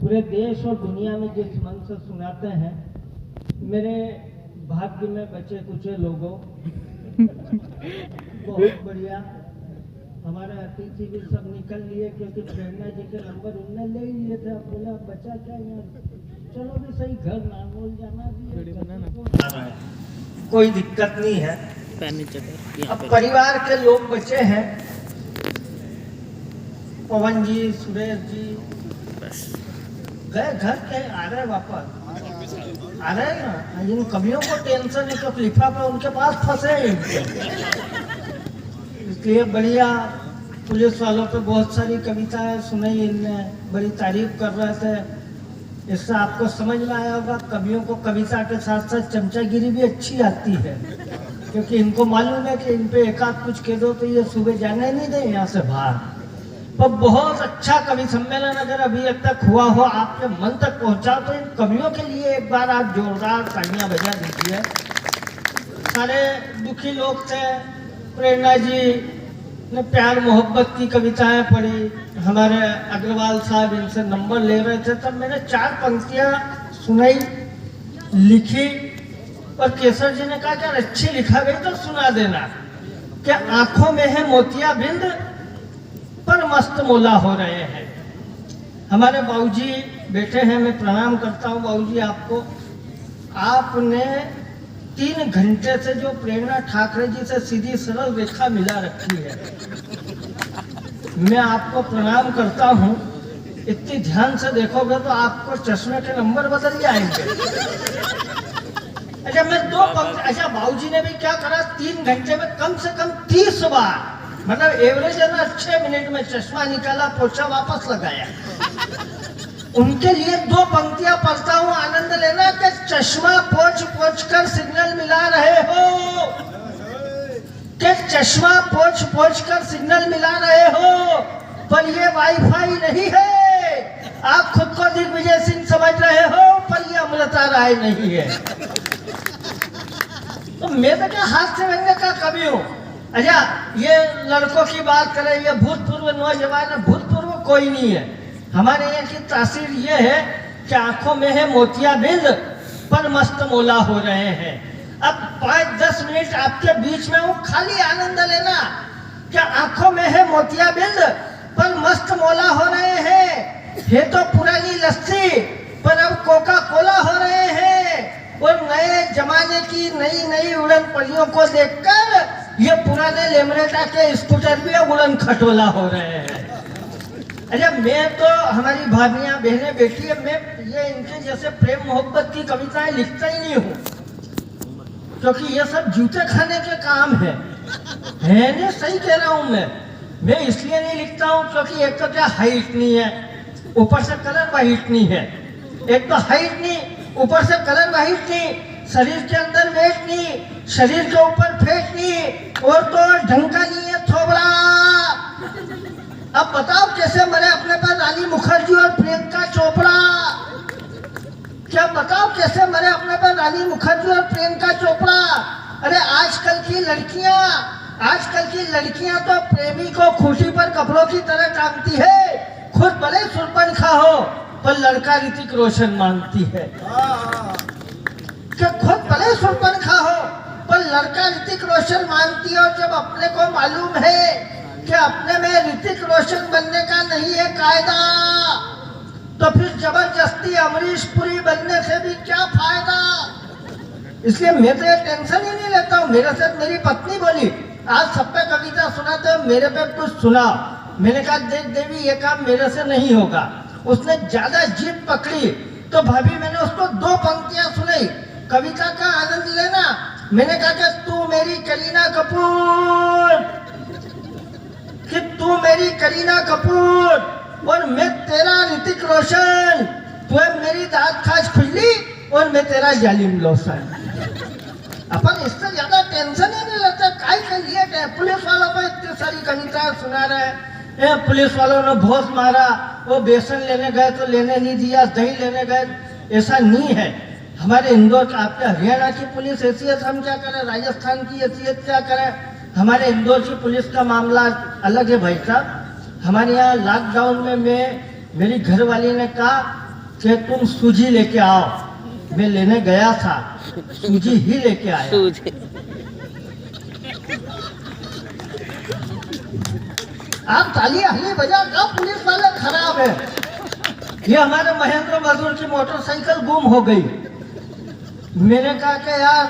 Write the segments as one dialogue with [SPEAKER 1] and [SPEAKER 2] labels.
[SPEAKER 1] पूरे देश और दुनिया में जिस मन से सुनाते हैं, मेरे भाग्य में बचे कुचे लोगों बहुत बढ़िया। हमारे अतिथि भी सब निकल लिए क्योंकि प्रेरणा जी के नंबर उनने ले ही लिए थे। अब बोला बचा क्या यार, चलो भी सही, घर नानोल जाना भी है, कोई दिक्कत नहीं है। अब परिवार के लोग बचे हैं, पवन जी, सुरेश जी गए घर के, आ रहे वापस आ रहे हैं ना। इन कवियों को टेंशन है कि लिफाफा उनके पास फंसे हैं, इसलिए बढ़िया। पुलिस वालों पे बहुत सारी कविताएं सुनाई इनने, बड़ी तारीफ कर रहे थे। इससे आपको समझ में आया होगा कवियों को कविता के साथ साथ चमचागिरी भी अच्छी आती है, क्योंकि इनको मालूम है कि इन पे एक आध कुछ कह दो तो ये सुबह जाने नहीं दे यहाँ से बाहर। तो बहुत अच्छा कवि सम्मेलन अगर अभी तक हुआ हो, आपके मन तक पहुंचा, तो इन कवियों के लिए एक बार आप जोरदार तालियां बजा दीजिए। सारे दुखी लोग थे, प्रेरणा जी ने प्यार मोहब्बत की कविताएं पढ़ी, हमारे अग्रवाल साहब इनसे नंबर ले रहे थे, तब मैंने 4 पंक्तियां सुनाई, लिखी, और केसर जी ने कहा कि अच्छी लिखा गई तो सुना देना। क्या आंखों में है मोतिया बिंद पर मस्त मोला हो रहे हैं। हमारे बाबूजी बैठे हैं, मैं प्रणाम करता हूँ बाबूजी आपको। आपने 3 घंटे से जो प्रेरणा ठाकरे जी से सीधी सरल रेखा मिला रखी है, मैं आपको प्रणाम करता हूँ। इतनी ध्यान से देखोगे तो आपको चश्मे के नंबर बदल जाएंगे। अच्छा, मैं 2 पंक्ति, अच्छा बाबूजी ने भी क्या करा, 3 घंटे में कम से कम 30 बार, मतलब एवरेज है ना 6 मिनट में चश्मा निकाला, पोछा वापस लगाया। उनके लिए 2 पंक्तियां पढ़ता हूँ, आनंद लेना कि चश्मा पोछ पोछ कर सिग्नल मिला रहे हो, कि चश्मा पोछ पोछ कर सिग्नल मिला रहे हो, पर ये वाईफाई नहीं है। आप खुद को दिग्विजय सिंह समझ रहे हो, पर ये अमृता राय नहीं है। तो मैं तो क्या हाथ से रंगे का कवि हूँ। अच्छा, ये लड़कों की बात करें, ये भूतपूर्व नौजवान, भूतपूर्व कोई नहीं है। हमारे यहाँ की तासीर ये है कि आंखों में है मोतिया बिंद पर मस्त मोला हो रहे हैं। अब 5-10 मिनट आपके बीच में हूँ, खाली आनंद लेना। क्या आंखों में है मोतिया बिंद पर मस्त मोला हो रहे हैं। ये तो पुरानी लस्सी पर अब कोका कोला हो रहे हैं, और नए जमाने की नई नई उड़न पलियों को देखकर ये पुराने लेमरेटा के स्कूटर भी उड़न खटोला हो रहे हैं। अच्छा, मैं तो हमारी भाभियां, बहनें, बेटी है, मैं ये इनके जैसे प्रेम मोहब्बत की कविताएं लिखता ही नहीं हूँ, क्योंकि ये सब जूते खाने के काम है नहीं, सही कह रहा हूँ मैं इसलिए नहीं लिखता हूँ क्योंकि एक तो क्या हाइट नहीं है, ऊपर से कलर वाइट नहीं है। एक तो हाइट नहीं, ऊपर से कलर वाइट नहीं, शरीर के अंदर वेट नहीं, शरीर के ऊपर फेट नहीं, और तो ढंग का नहीं है थोबड़ा। अब बताओ कैसे मरे अपने पर रानी मुखर्जी और प्रियंका चोपड़ा। क्या बताओ कैसे मरे अपने पर रानी मुखर्जी और प्रियंका चोपड़ा। अरे आजकल की लड़कियां तो प्रेमी को खूंटी पर कपड़ों की तरह टांगती है, खुद भले सुरपंखा हो पर लड़का ऋतिक रोशन मांगती है। कि खुद भले सुरपंखा हो पर लड़का ऋतिक रोशन मांगती है, और जब अपने को मालूम है कि अपने में ऋतिक रोशन बनने का नहीं है कायदा, तो फिर जबरदस्ती अमरीश पुरी बनने से भी क्या फायदा। इसलिए मैं तो ये टेंशन ही नहीं लेता हूँ। मेरे साथ मेरी पत्नी बोली, आज सब पे कविता सुनाते हो, मेरे पे कुछ सुना। मैंने कहा देख देवी, ये काम मेरे से नहीं होगा। उसने ज्यादा जिद पकड़ी तो भाभी मैंने उसको 2 पंक्तियां सुनाई, कविता का आनंद लेना। मैंने कहा कि तू मेरी करीना कपूर, कि तू मेरी करीना कपूर और मैं तेरा ऋतिक रोशन, तू है मेरी दांत खाज खुजली और मैं तेरा जालिम लोशन। अपन इससे ज्यादा टेंशन ही नहीं लेते। काय के लिए पुलिस वालों को इतनी सारी कविता सुना रहे हैं। पुलिस वालों ने भोस मारा, वो बेसन लेने गए तो लेने नहीं दिया, दही लेने गए, ऐसा नहीं है। हमारे इंदौर का, आपके हरियाणा की पुलिस हैसियत हम क्या करें, राजस्थान की हैसियत क्या करें। हमारे इंदौर की पुलिस का मामला अलग है भाई साहब। हमारे यहाँ लॉकडाउन में मेरी घरवाली ने कहा कि तुम सूजी लेके आओ। मैं लेने गया था, सूजी ही लेके आया। आप ताली हली बजा, कब पुलिस वाले खराब है। ये हमारे महेंद्र मजदूर की मोटरसाइकिल गुम हो गई। मैंने कहा कि यार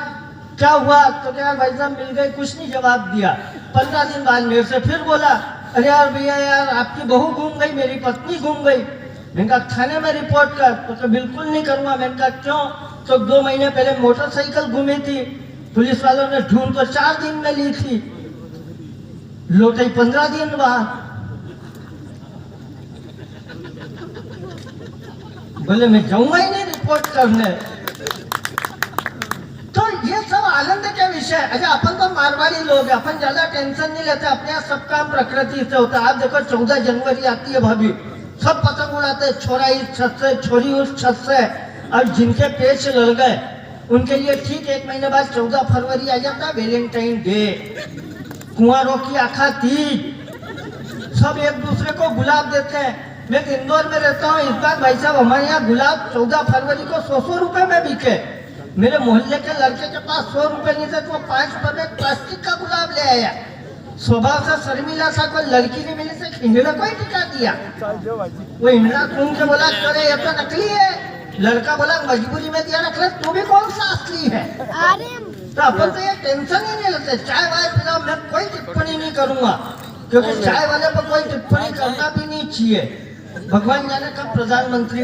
[SPEAKER 1] क्या हुआ, तो क्या भाई साहब मिल गई, कुछ नहीं जवाब दिया। 15 दिन बाद मेरे से फिर बोला, अरे यार भैया यार आपकी बहू गुम गई, मेरी पत्नी गुम गई। मैंने कहा थाने में रिपोर्ट कर, तो बिल्कुल नहीं करूँगा। मैंने कहा क्यों, तो 2 महीने पहले मोटरसाइकिल गुमी थी, पुलिस वालों ने ढूंढ तो 4 दिन में ली थी, लौटे 15 दिन बाद। बोले मैं जाऊंगा ही नहीं रिपोर्ट करने। तो ये सब आनंद के विषय। अच्छा अपन तो मारवाड़ी लोग हैं, अपन ज्यादा टेंशन नहीं लेते, अपने यहाँ सब काम प्रकृति से होता है। आप देखो 14 जनवरी आती है भाभी, सब पतंग उड़ाते हैं, छोरा इस छत से, छोरी उस छत से। और जिनके पेट लड़ गए उनके लिए ठीक 1 महीने बाद 14 फरवरी आ जाता है, वैलेंटाइन डे, कुंवारों की आखा तीज। सब एक दूसरे को गुलाब देते हैं। मैं इंदौर में रहता हूँ, इस बार भाई साहब हमारे यहाँ गुलाब 14 फरवरी को 100 रुपए में बिके। मेरे मोहल्ले के लड़के के पास 100 रुपए नहीं थे, तो 5 रुपए में प्लास्टिक का गुलाब ले आया। स्वभाव से शर्मिला सा, कोई लड़की नहीं मिली, से इंगड़ा कोई टिका दिया। वो इंगड़ा सुन के बोला अरे ये तो नकली है। लड़का बोला मजबूरी में दिया, रख ले, तू भी कौन सा असली है। तो अपन तो ये टेंशन ही नहीं लेते। चाय वाय पिलाओ, मैं कोई टिप्पणी नहीं करूंगा, क्योंकि चाय वाले पर कोई टिप्पणी करना भी नहीं चाहिए। भगवान जाने कब प्रधानमंत्री